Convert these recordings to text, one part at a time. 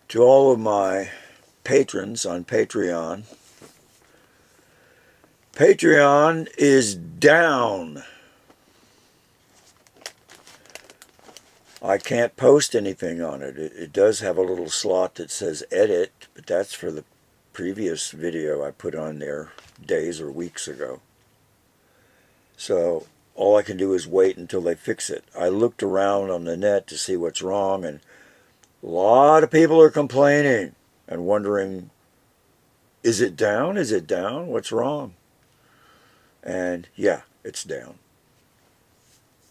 To all of my patrons on Patreon, Patreon is down. I can't post anything on it. It does have a little slot that says edit, but that's for the previous video I put on there days or weeks ago. So all I can do is wait until they fix it. I looked around on the net to see what's wrong, and a lot of people are complaining and wondering, is it down? Is it down? What's wrong? And yeah, it's down.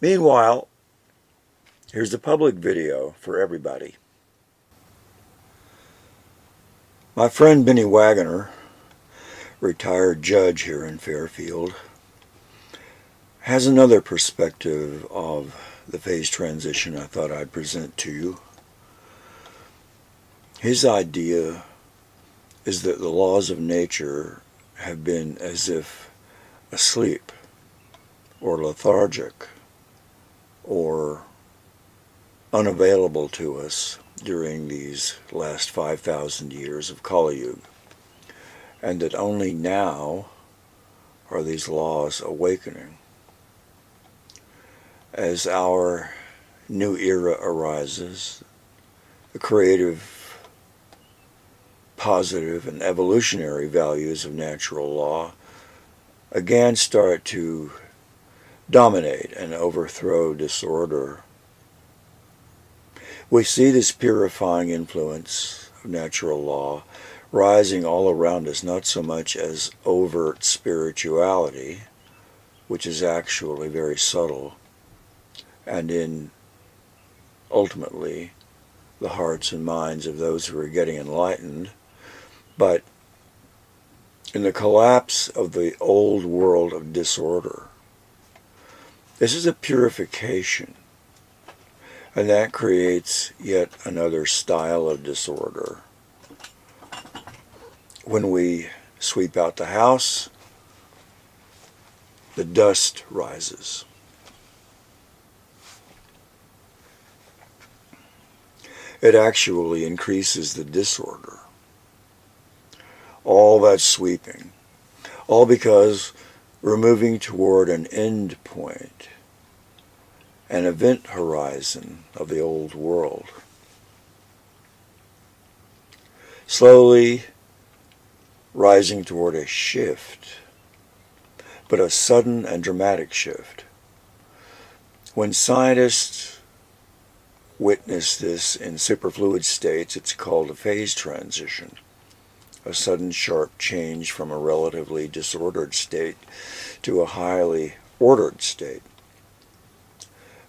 Meanwhile, here's a public video for everybody. My friend Benny Wagoner, retired judge here in Fairfield, has another perspective of the phase transition I thought I'd present to you. His idea is that the laws of nature have been as if asleep or lethargic or unavailable to us during these last 5,000 years of Kali Yuga, and that only now are these laws awakening. As our new era arises, the creative, positive, and evolutionary values of natural law again start to dominate and overthrow disorder. We see this purifying influence of natural law rising all around us, not so much as overt spirituality, which is actually very subtle, and in ultimately the hearts and minds of those who are getting enlightened, but in the collapse of the old world of disorder. This is a purification, and that creates yet another style of disorder. When we sweep out the house, the dust rises. It actually increases the disorder. All that sweeping, all because we're moving toward an end point, an event horizon of the old world. Slowly rising toward a shift, but a sudden and dramatic shift. When scientists witness this in superfluid states, it's called a phase transition, a sudden sharp change from a relatively disordered state to a highly ordered state.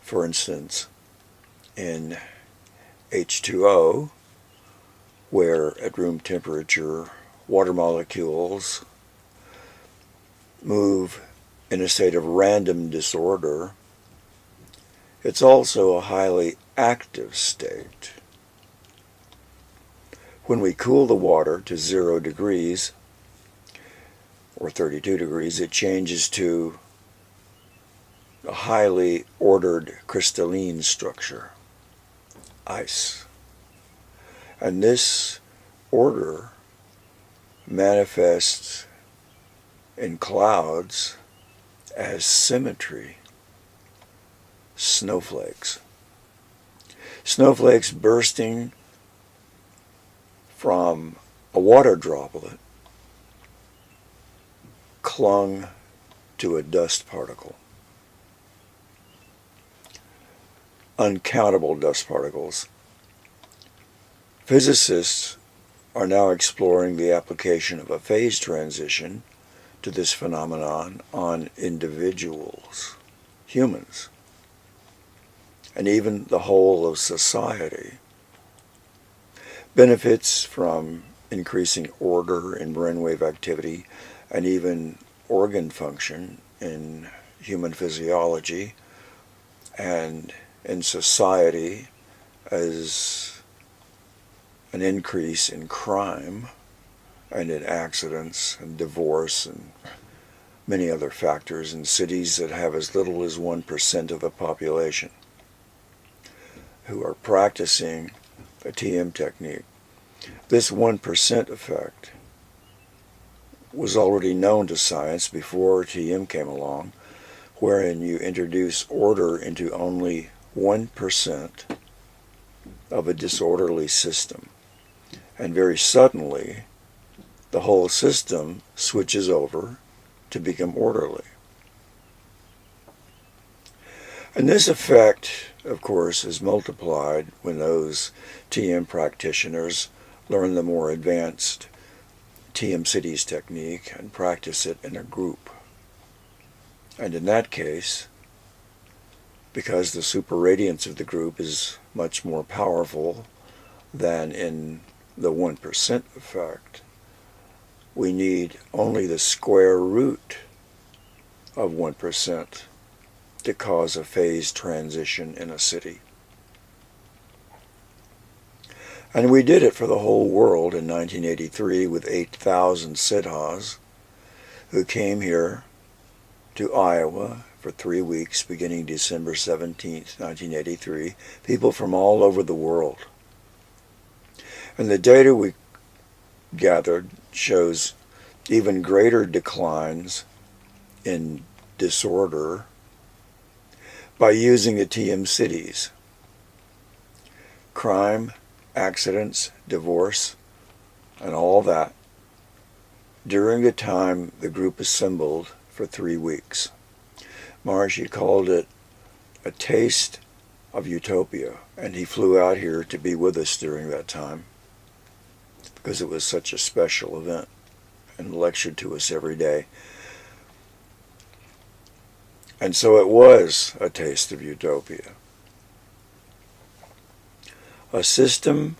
For instance, in H2O, where at room temperature water molecules move in a state of random disorder, it's also a highly active state. When we cool the water to 0 degrees or 32 degrees, it changes to a highly ordered crystalline structure, ice. And this order manifests in clouds as symmetry, snowflakes. Snowflakes bursting from a water droplet clung to a dust particle. Uncountable dust particles. Physicists are now exploring the application of a phase transition to this phenomenon on individuals, humans, and even the whole of society. Benefits from increasing order in brainwave activity and even organ function in human physiology and in society as an increase in crime and in accidents and divorce and many other factors in cities that have as little as 1% of the population who are practicing a TM technique This 1% effect was already known to science before TM came along, wherein you introduce order into only 1% of a disorderly system. And very suddenly, the whole system switches over to become orderly. And this effect, of course, is multiplied when those TM practitioners learn the more advanced TM Cities technique and practice it in a group. And in that case, because the superradiance of the group is much more powerful than in the 1% effect, we need only the square root of 1% to cause a phase transition in a city. And we did it for the whole world in 1983 with 8,000 Siddhas who came here to Iowa for 3 weeks beginning December 17th, 1983, people from all over the world. And the data we gathered shows even greater declines in disorder by using the TM cities. Crime, accidents, divorce, and all that during the time the group assembled for 3 weeks. Maharishi called it a taste of utopia, and he flew out here to be with us during that time because it was such a special event and lectured to us every day. And so it was a taste of utopia. A system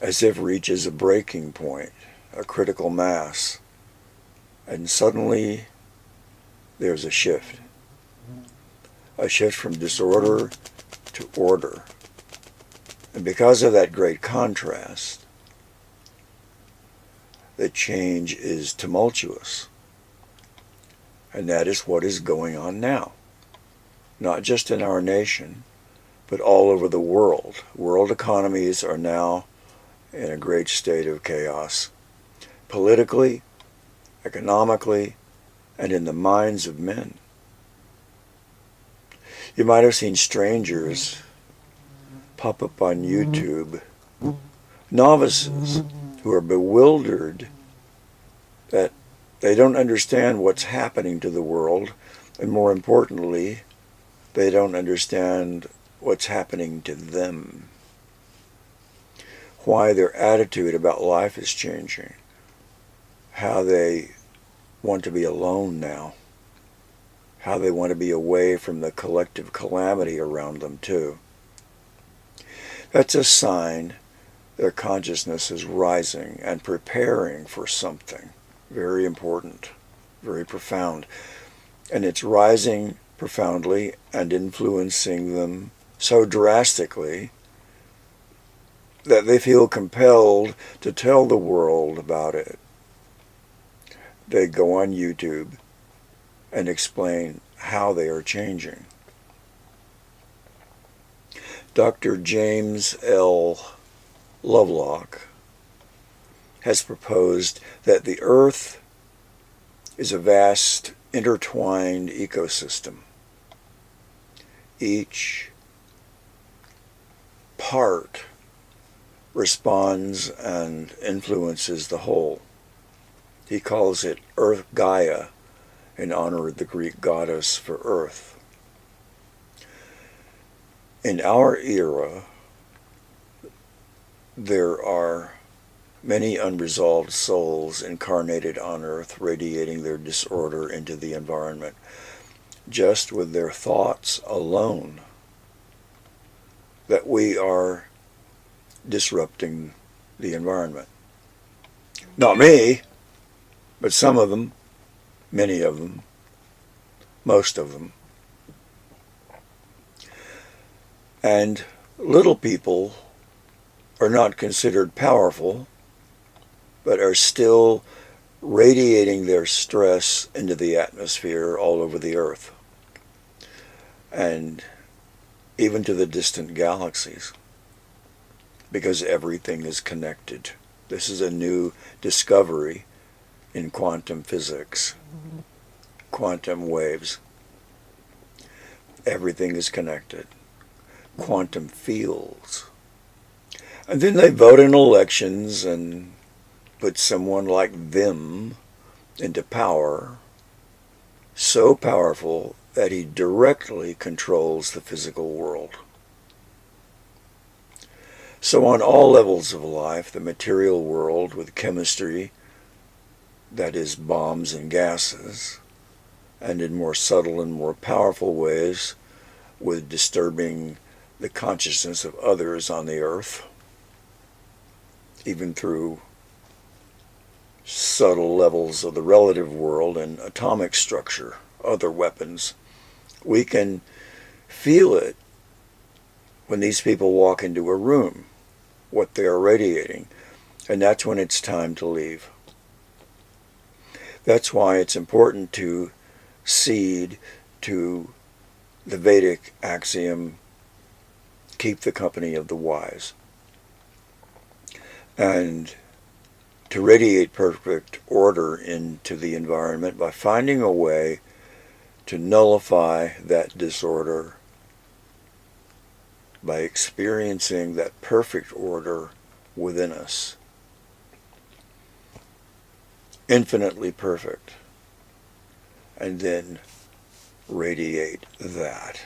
as if reaches a breaking point, a critical mass, and suddenly there's a shift from disorder to order. And because of that great contrast, the change is tumultuous. And that is what is going on now. Not just in our nation, but all over the world. World economies are now in a great state of chaos. Politically, economically, and in the minds of men. You might have seen strangers pop up on YouTube, novices who are bewildered that they don't understand what's happening to the world, and more importantly, they don't understand what's happening to them. Why their attitude about life is changing. How they want to be alone now. How they want to be away from the collective calamity around them too. That's a sign their consciousness is rising and preparing for something very important, very profound. And it's rising profoundly and influencing them so drastically that they feel compelled to tell the world about it. They go on YouTube and explain how they are changing. Dr. James L. Lovelock has proposed that the Earth is a vast intertwined ecosystem. Each part responds and influences the whole. He calls it Earth Gaia in honor of the Greek goddess for earth. In our era, there are many unresolved souls incarnated on earth, radiating their disorder into the environment, just with their thoughts alone, that we are disrupting the environment. Not me, but some of them, many of them, most of them. And little people are not considered powerful, but are still radiating their stress into the atmosphere all over the earth, and even to the distant galaxies. because everything is connected. This is a new discovery in quantum physics, quantum waves. Everything is connected. Quantum fields. And then they vote in elections and put someone like them into power, so powerful that he directly controls the physical world. So on all levels of life, the material world with chemistry, that is bombs and gases, and in more subtle and more powerful ways with disturbing the consciousness of others on the earth, even through subtle levels of the relative world and atomic structure, other weapons. We can feel it when these people walk into a room, what they are radiating, and that's when it's time to leave. That's why it's important to cede to the Vedic axiom, keep the company of the wise, and to radiate perfect order into the environment by finding a way to nullify that disorder by experiencing that perfect order within us. Infinitely perfect. And then radiate that.